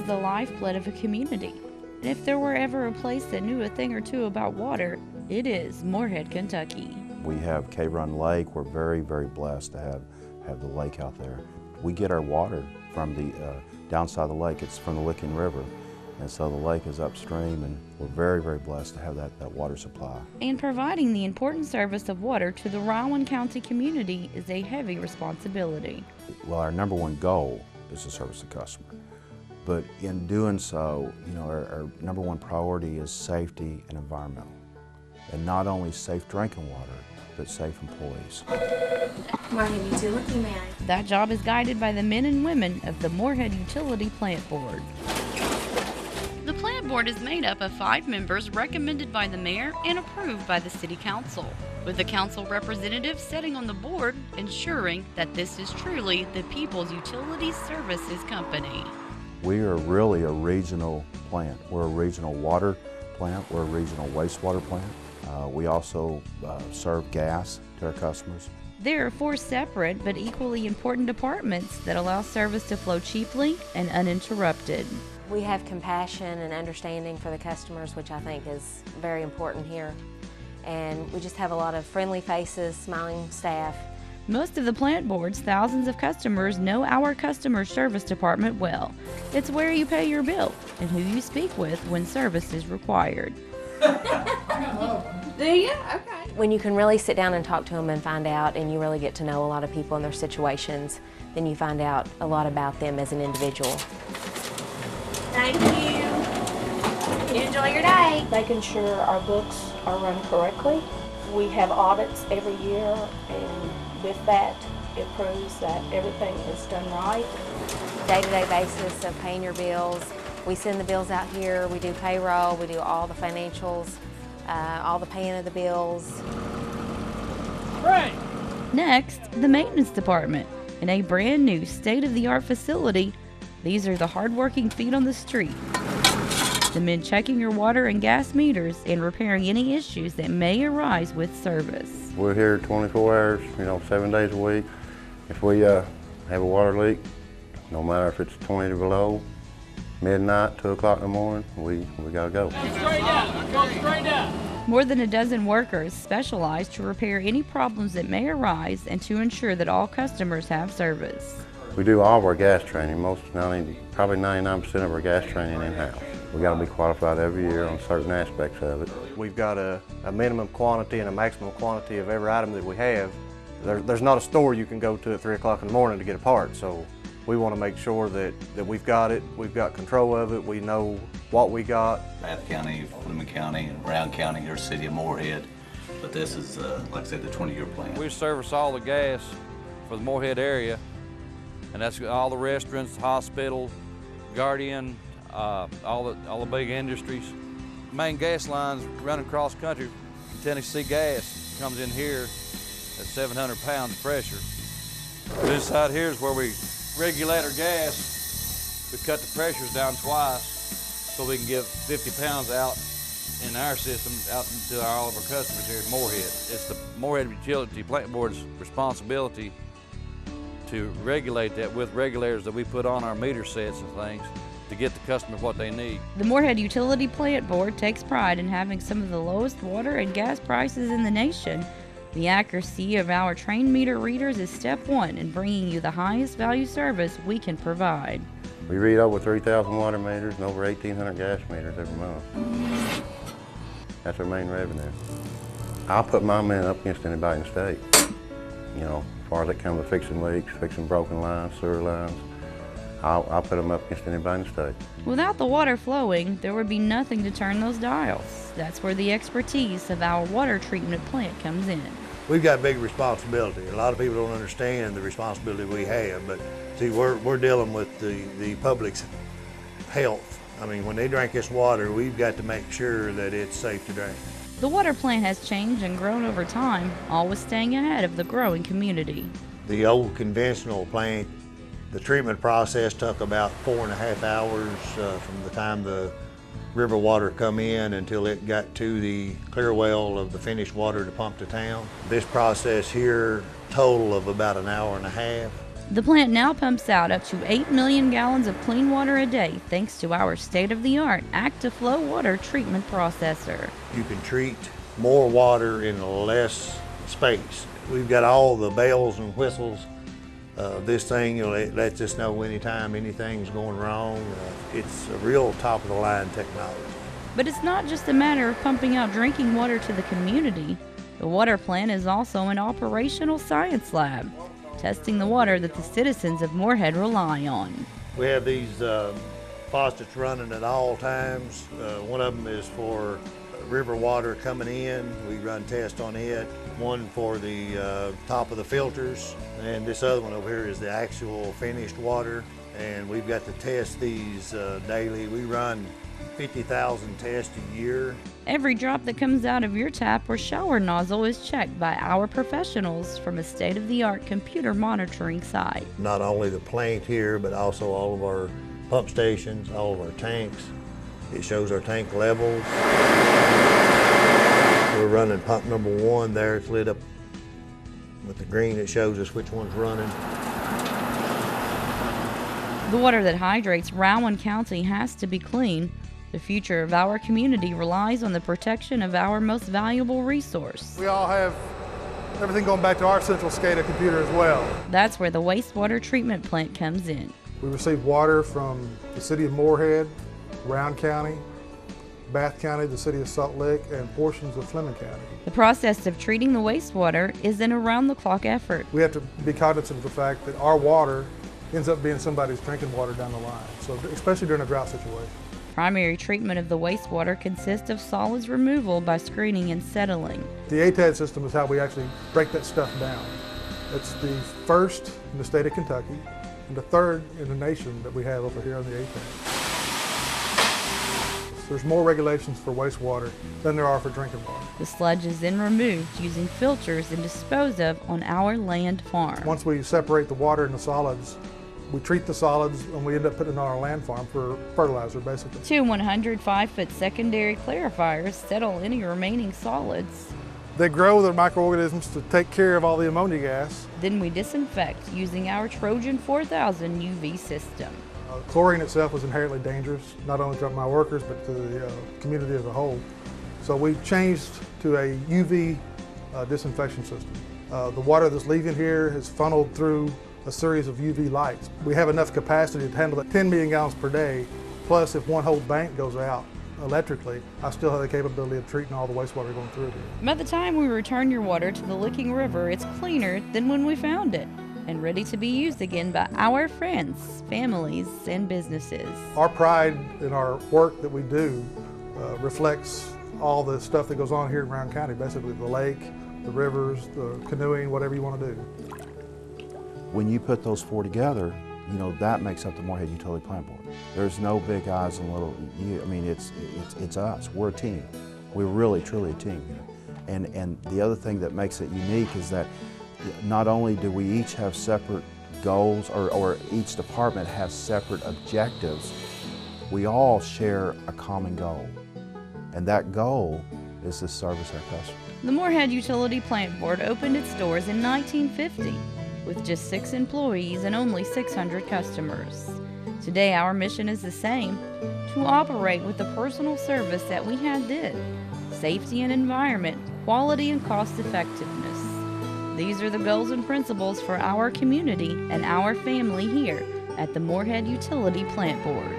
the lifeblood of a community. And if there were ever a place that knew a thing or two about water, it is Morehead, Kentucky. We have Cave Run Lake. We're very, very blessed to have the lake out there. We get our water from the downside of the lake. It's from the Licking River. And so the lake is upstream, and we're very, very blessed to have that water supply. And providing the important service of water to the Rowan County community is a heavy responsibility. Well, our number one goal is to service the customer. But in doing so, our number one priority is safety and environmental. And not only safe drinking water, but safe employees. Morehead Utility Man. That job is guided by the men and women of the Morehead Utility Plant Board. The plant board is made up of 5 members recommended by the mayor and approved by the city council, with the council representatives sitting on the board ensuring that this is truly the People's Utility Services Company. We are really a regional plant. We're a regional water plant. We're a regional wastewater plant. We also serve gas to our customers. There are 4 separate but equally important departments that allow service to flow cheaply and uninterrupted. We have compassion and understanding for the customers, which I think is very important here. And we just have a lot of friendly faces, smiling staff. Most of the plant board's thousands of customers know our customer service department well. It's where you pay your bill and who you speak with when service is required. Do you? Okay. When you can really sit down and talk to them and find out, and you really get to know a lot of people and their situations, then you find out a lot about them as an individual. Thank you. You enjoy your day. Making sure our books are run correctly. We have audits every year, and with that, it proves that everything is done right. Day-to-day basis of paying your bills. We send the bills out here, we do payroll, we do all the financials, all the paying of the bills. Right. Next, the maintenance department. In a brand new state-of-the-art facility, these are the hard-working feet on the street. The men checking your water and gas meters and repairing any issues that may arise with service. We're here 24 hours, 7 days a week. If we have a water leak, no matter if it's 20 or below, midnight, 2 o'clock in the morning, we gotta go. Straight down. Go straight down. More than a dozen workers specialize to repair any problems that may arise and to ensure that all customers have service. We do all of our gas training, probably 99% of our gas training in-house. We got to be qualified every year on certain aspects of it. We've got a minimum quantity and a maximum quantity of every item that we have. There's not a store you can go to at 3 o'clock in the morning to get a part, so we want to make sure that we've got it, we've got control of it, we know what we got. Bath County, Fleming County, and Brown County, your city of Morehead, but this is, like I said, the 20-year plan. We service all the gas for the Morehead area, and that's all the restaurants, hospital, Guardian, all the big industries. Main gas lines running across country from Tennessee Gas comes in here at 700 pounds of pressure. This side here is where we regulate our gas. We cut the pressures down twice so we can give 50 pounds out in our system out to all of our customers here at Morehead. It's the Morehead Utility Plant Board's responsibility to regulate that with regulators that we put on our meter sets and things to get the customer what they need. The Morehead Utility Plant Board takes pride in having some of the lowest water and gas prices in the nation. The accuracy of our trained meter readers is step 1 in bringing you the highest value service we can provide. We read over 3,000 water meters and over 1,800 gas meters every month. That's our main revenue. I'll put my men up against anybody in the state. As far as it comes to fixing leaks, fixing broken lines, sewer lines, I'll put them up against anybody in the state. Without the water flowing, there would be nothing to turn those dials. That's where the expertise of our water treatment plant comes in. We've got big responsibility. A lot of people don't understand the responsibility we have, but see, we're dealing with the public's health. I mean, when they drink this water, we've got to make sure that it's safe to drink. The water plant has changed and grown over time, always staying ahead of the growing community. The old conventional plant, the treatment process took about 4.5 hours from the time the river water come in until it got to the clear well of the finished water to pump to town. This process here, total of about 1.5 hours. The plant now pumps out up to 8 million gallons of clean water a day thanks to our state-of-the-art active-flow water treatment processor. You can treat more water in less space. We've got all the bells and whistles. This thing, it lets us know anytime anything's going wrong. It's a real top-of-the-line technology. But it's not just a matter of pumping out drinking water to the community. The water plant is also an operational science lab, testing the water that the citizens of Moorhead rely on. We have these faucets running at all times. One of them is for river water coming in. We run tests on it. One for the top of the filters, and this other one over here is the actual finished water. And we've got to test these daily. We run 50,000 tests a year. Every drop that comes out of your tap or shower nozzle is checked by our professionals from a state-of-the-art computer monitoring site. Not only the plant here, but also all of our pump stations, all of our tanks. It shows our tank levels. We're running pump number 1 there. It's lit up with the green. It shows us which one's running. The water that hydrates Rowan County has to be clean. The future of our community relies on the protection of our most valuable resource. We all have everything going back to our central SCADA computer as well. That's where the wastewater treatment plant comes in. We receive water from the city of Moorhead, Rowan County, Bath County, the city of Salt Lake, and portions of Fleming County. The process of treating the wastewater is an around-the-clock effort. We have to be cognizant of the fact that our water ends up being somebody's drinking water down the line, so especially during a drought situation. Primary treatment of the wastewater consists of solids removal by screening and settling. The ATAD system is how we actually break that stuff down. It's the first in the state of Kentucky and the third in the nation that we have over here on the ATAD. There's more regulations for wastewater than there are for drinking water. The sludge is then removed using filters and disposed of on our land farm. Once we separate the water and the solids, we treat the solids and we end up putting it on our land farm for fertilizer, basically. 2 105-foot secondary clarifiers settle any remaining solids. They grow their microorganisms to take care of all the ammonia gas. Then we disinfect using our Trojan 4000 UV system. Chlorine itself was inherently dangerous, not only to my workers, but to the community as a whole. So we changed to a UV disinfection system. The water that's leaving here is funneled through a series of UV lights. We have enough capacity to handle 10 million gallons per day, plus if one whole bank goes out electrically, I still have the capability of treating all the wastewater going through here. By the time we return your water to the Licking River, it's cleaner than when we found it, and ready to be used again by our friends, families, and businesses. Our pride in our work that we do reflects all the stuff that goes on here in Rowan County, basically the lake, the rivers, the canoeing, whatever you want to do. When you put those 4 together, that makes up the Moorhead Utility Plant Board. There's no big eyes and little, it's us, we're a team. We're really, truly a team here. And the other thing that makes it unique is that not only do we each have separate goals, or each department has separate objectives, we all share a common goal. And that goal is to service our customers. The Moorhead Utility Plant Board opened its doors in 1950 with just 6 employees and only 600 customers. Today our mission is the same, to operate with the personal service that we had then, safety and environment, quality and cost effectiveness. These are the goals and principles for our community and our family here at the Moorhead Utility Plant Board.